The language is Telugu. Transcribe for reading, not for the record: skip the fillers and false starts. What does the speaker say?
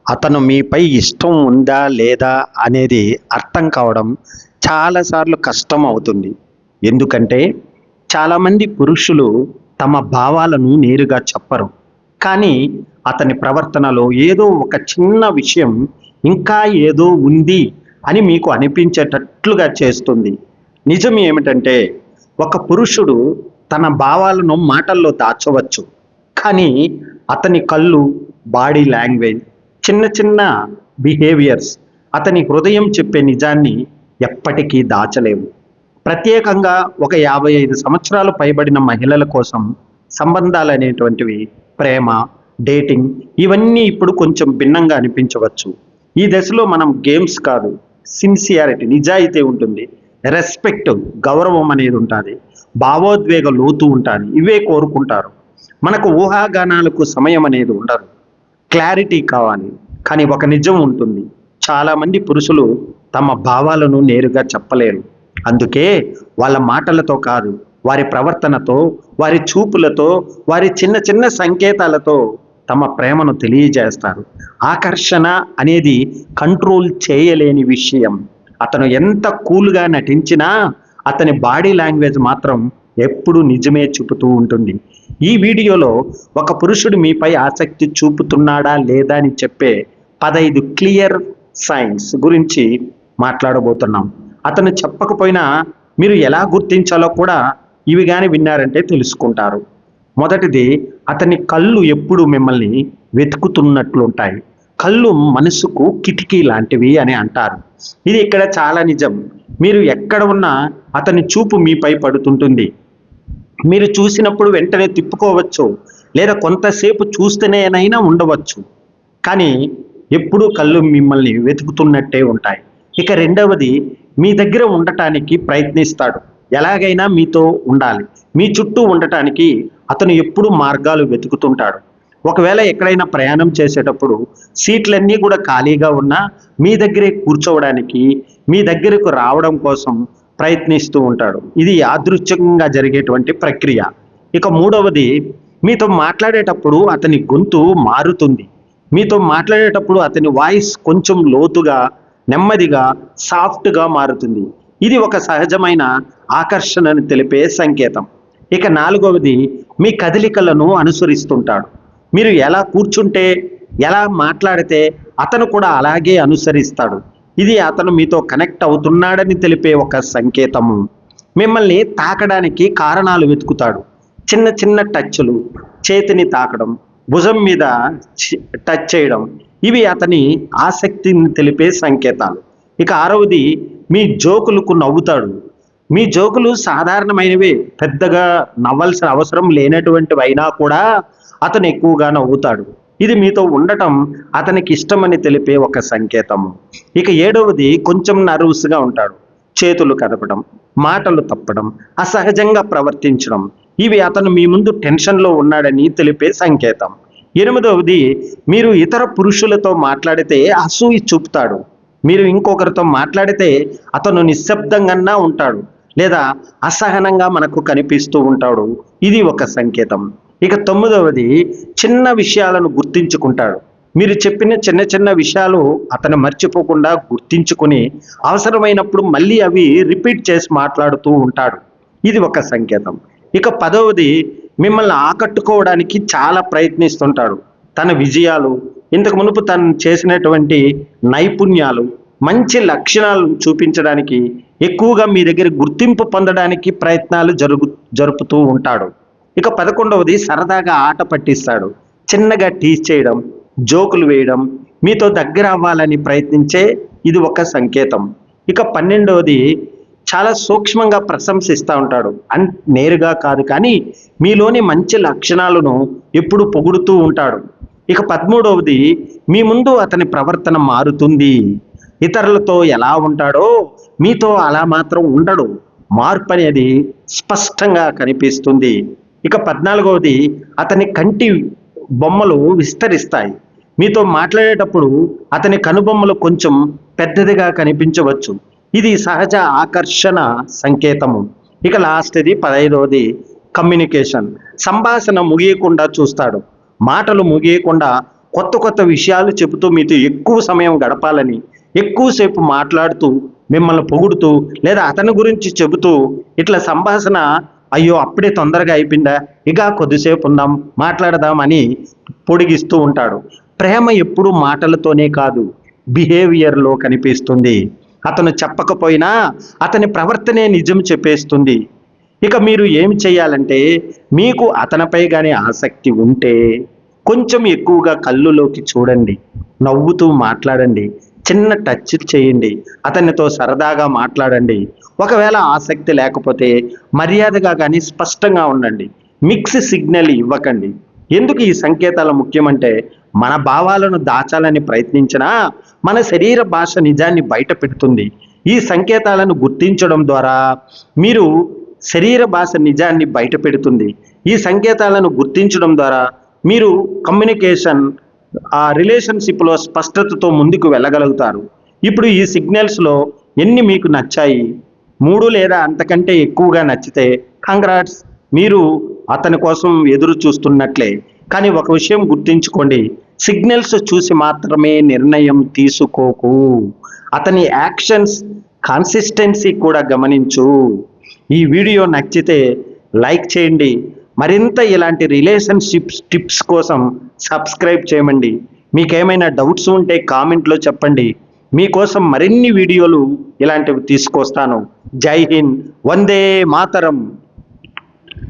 అతను మీపై ఇష్టం ఉందా లేదా అనేది అర్థం కావడం చాలాసార్లు కష్టం అవుతుంది. ఎందుకంటే చాలామంది పురుషులు తమ భావాలను నేరుగా చెప్పరు. కానీ అతని ప్రవర్తనలో ఏదో ఒక చిన్న విషయం ఇంకా ఏదో ఉంది అని మీకు అనిపించేటట్లుగా చేస్తుంది. నిజం ఏమిటంటే ఒక పురుషుడు తన భావాలను మాటల్లో దాచవచ్చు. కానీ అతని కళ్ళు, బాడీ లాంగ్వేజ్, చిన్న చిన్న బిహేవియర్స్ అతని హృదయం చెప్పే నిజాన్ని ఎప్పటికీ దాచలేవు. ప్రత్యేకంగా ఒక 55 సంవత్సరాలు పైబడిన మహిళల కోసం సంబంధాలు అనేటువంటివి, ప్రేమ, డేటింగ్ ఇవన్నీ ఇప్పుడు కొంచెం భిన్నంగా అనిపించవచ్చు. ఈ దశలో మనం గేమ్స్ కాదు, సిన్సియారిటీ, నిజాయితీ ఉంటుంది, రెస్పెక్ట్, గౌరవం అనేది ఉంటుంది, భావోద్వేగ లోతు ఉంటుంది. ఇవే కోరుకుంటారు. మనకు ఊహాగానాలకు సమయం అనేది ఉండదు. క్లారిటీ కావాలి. కానీ ఒక నిజం ఉంటుంది, చాలామంది పురుషులు తమ భావాలను నేరుగా చెప్పలేరు. అందుకే వాళ్ళ మాటలతో కాదు, వారి ప్రవర్తనతో, వారి చూపులతో, వారి చిన్న చిన్న సంకేతాలతో తమ ప్రేమను తెలియజేస్తారు. ఆకర్షణ అనేది కంట్రోల్ చేయలేని విషయం. అతను ఎంత కూల్గా నటించినా అతని బాడీ లాంగ్వేజ్ మాత్రం ఎప్పుడు నిజమే చూపుతూ ఉంటుంది. ఈ వీడియోలో ఒక పురుషుడు మీపై ఆసక్తి చూపుతున్నాడా లేదా అని చెప్పే 15 క్లియర్ సైన్స్ గురించి మాట్లాడబోతున్నాం. అతను చెప్పకపోయినా మీరు ఎలా గుర్తించాలో కూడా ఇవి కానీ విన్నారంటే తెలుసుకుంటారు. మొదటిది, అతని కళ్ళు ఎప్పుడు మిమ్మల్ని వెతుకుతున్నట్లుంటాయి. కళ్ళు మనసుకు కిటికీ లాంటివి అని అంటారు. ఇది ఇక్కడ చాలా నిజం. మీరు ఎక్కడ ఉన్నా అతని చూపు మీపై పడుతుంటుంది. మీరు చూసినప్పుడు వెంటనే తిప్పుకోవచ్చు, లేదా కొంతసేపు చూస్తేనేనైనా ఉండవచ్చు. కానీ ఎప్పుడూ కళ్ళు మిమ్మల్ని వెతుకుతున్నట్టే ఉంటాయి. ఇక రెండవది, మీ దగ్గర ఉండటానికి ప్రయత్నిస్తాడు. ఎలాగైనా మీతో ఉండాలి, మీ చుట్టూ ఉండటానికి అతను ఎప్పుడు మార్గాలు వెతుకుతుంటాడు. ఒకవేళ ఎక్కడైనా ప్రయాణం చేసేటప్పుడు సీట్లన్నీ కూడా ఖాళీగా ఉన్నా మీ దగ్గరే కూర్చోవడానికి, మీ దగ్గరకు రావడం కోసం ప్రయత్నిస్తూ ఉంటాడు. ఇది యాదృచ్ఛికంగా జరిగేటువంటి ప్రక్రియ. ఇక మూడవది, మీతో మాట్లాడేటప్పుడు అతని గొంతు మారుతుంది. మీతో మాట్లాడేటప్పుడు అతని వాయిస్ కొంచెం లోతుగా, నెమ్మదిగా, సాఫ్ట్గా మారుతుంది. ఇది ఒక సహజమైన ఆకర్షణను తెలిపే సంకేతం. ఇక నాలుగవది, మీ కదలికలను అనుసరిస్తుంటాడు. మీరు ఎలా కూర్చుంటే, ఎలా మాట్లాడితే అతను కూడా అలాగే అనుసరిస్తాడు. ఇది అతను మీతో కనెక్ట్ అవుతున్నాడని తెలిపే ఒక సంకేతము. మిమ్మల్ని తాకడానికి కారణాలు వెతుకుతాడు. చిన్న చిన్న టచ్లు, చేతిని తాకడం, భుజం మీద టచ్ చేయడం, ఇవి అతని ఆసక్తిని తెలిపే సంకేతాలు. ఇక ఆరవది, మీ జోకులకు నవ్వుతాడు. మీ జోకులు సాధారణమైనవే, పెద్దగా నవ్వాల్సిన అవసరం లేనటువంటివి అయినా కూడా అతను ఎక్కువగా నవ్వుతాడు. ఇది మీతో ఉండటం అతనికి ఇష్టమని తెలిపే ఒక సంకేతము. ఇక ఏడవది, కొంచెం నర్వస్గా ఉంటాడు. చేతులు కదపడం, మాటలు తప్పడం, అసహజంగా ప్రవర్తించడం, ఇవి అతను మీ ముందు టెన్షన్లో ఉన్నాడని తెలిపే సంకేతం. ఎనిమిదవది, మీరు ఇతర పురుషులతో మాట్లాడితే అసూయ చూపుతాడు. మీరు ఇంకొకరితో మాట్లాడితే అతను నిశ్శబ్దంగా ఉంటాడు, లేదా అసహనంగా మనకు కనిపిస్తూ ఉంటాడు. ఇది ఒక సంకేతం. ఇక తొమ్మిదవది, చిన్న విషయాలను గుర్తించుకుంటాడు. మీరు చెప్పిన చిన్న చిన్న విషయాలు అతను మర్చిపోకుండా గుర్తించుకుని అవసరమైనప్పుడు మళ్ళీ అవి రిపీట్ చేసి మాట్లాడుతూ ఉంటాడు. ఇది ఒక సంకేతం. ఇక పదవది, మిమ్మల్ని ఆకట్టుకోవడానికి చాలా ప్రయత్నిస్తుంటాడు. తన విజయాలు, ఇంతకు మునుపు తను చేసినటువంటి నైపుణ్యాలు, మంచి లక్షణాలను చూపించడానికి, ఎక్కువగా మీ దగ్గర గుర్తింపు పొందడానికి ప్రయత్నాలు జరుపుతూ ఉంటాడు. ఇక 11వది, సరదాగా ఆట పట్టిస్తాడు. చిన్నగా టీజ్ చేయడం, జోకులు వేయడం, మీతో దగ్గర అవ్వాలని ప్రయత్నించే ఇది ఒక సంకేతం. ఇక 12వది, చాలా సూక్ష్మంగా ప్రశంసిస్తూ ఉంటాడు. నేరుగా కాదు, కానీ మీలోని మంచి లక్షణాలను ఎప్పుడు పొగుడుతూ ఉంటాడు. ఇక 13వది, మీ ముందు అతని ప్రవర్తన మారుతుంది. ఇతరులతో ఎలా ఉంటాడో మీతో అలా మాత్రం ఉండడు. మార్పు అనేది స్పష్టంగా కనిపిస్తుంది. ఇక 14వది, అతని కంటి బొమ్మలు విస్తరిస్తాయి. మీతో మాట్లాడేటప్పుడు అతని కనుబొమ్మలు కొంచెం పెద్దదిగా కనిపించవచ్చు. ఇది సహజ ఆకర్షణ సంకేతము. ఇక లాస్ట్ది 15వది, కమ్యూనికేషన్. సంభాషణ ముగియకుండా చూస్తాడు. మాటలు ముగియకుండా కొత్త కొత్త విషయాలు చెబుతూ మీతో ఎక్కువ సమయం గడపాలని, ఎక్కువసేపు మాట్లాడుతూ మిమ్మల్ని పొగుడుతూ లేదా అతని గురించి చెబుతూ ఇట్లా సంభాషణ అయ్యో అప్పుడే తొందరగా అయిపోయిందా, ఇక కొద్దిసేపు ఉందాం మాట్లాడదాం అని పొడిగిస్తూ ఉంటాడు. ప్రేమ ఎప్పుడూ మాటలతోనే కాదు, బిహేవియర్లో కనిపిస్తుంది. అతను చెప్పకపోయినా అతని ప్రవర్తనే నిజం చెప్పేస్తుంది. ఇక మీరు ఏమి చేయాలంటే, మీకు అతనిపై కానీ ఆసక్తి ఉంటే కొంచెం ఎక్కువగా కళ్ళులోకి చూడండి, నవ్వుతూ మాట్లాడండి, చిన్న టచ్ చేయండి, అతనితో సరదాగా మాట్లాడండి. ఒకవేళ ఆసక్తి లేకపోతే మర్యాదగా కానీ స్పష్టంగా ఉండండి. మిక్స్ సిగ్నల్ ఇవ్వకండి. ఎందుకు ఈ సంకేతాలు ముఖ్యమంటే, మన భావాలను దాచాలని ప్రయత్నించినా మన శరీర భాష నిజాన్ని బయట పెడుతుంది. ఈ సంకేతాలను గుర్తించడం ద్వారా మీరు శరీర భాష నిజాన్ని బయట పెడుతుంది. ఈ సంకేతాలను గుర్తించడం ద్వారా మీరు కమ్యూనికేషన్ ఆ రిలేషన్షిప్లో స్పష్టతతో ముందుకు వెళ్ళగలుగుతారు. ఇప్పుడు ఈ సిగ్నల్స్లో ఎన్ని మీకు నచ్చాయి? 3 లేదా అంతకంటే ఎక్కువగా నచ్చితే కంగ్రాట్స్, మీరు అతని కోసం ఎదురు చూస్తున్నట్లే. కానీ ఒక విషయం గుర్తుంచుకోండి, సిగ్నల్స్ చూసి మాత్రమే నిర్ణయం తీసుకోకు. అతని యాక్షన్స్ కన్సిస్టెన్సీ కూడా గమనించు. ఈ వీడియో నచ్చితే లైక్ చేయండి. మరింత ఇలాంటి రిలేషన్షిప్ టిప్స్ కోసం సబ్స్క్రైబ్ చేయమండి. మీకేమైనా డౌట్స్ ఉంటే కామెంట్లో చెప్పండి. మీకోసం మరిన్ని వీడియోలు ఇలాంటివి తీసుకొస్తాను. జై హింద్, వందే మాతరం.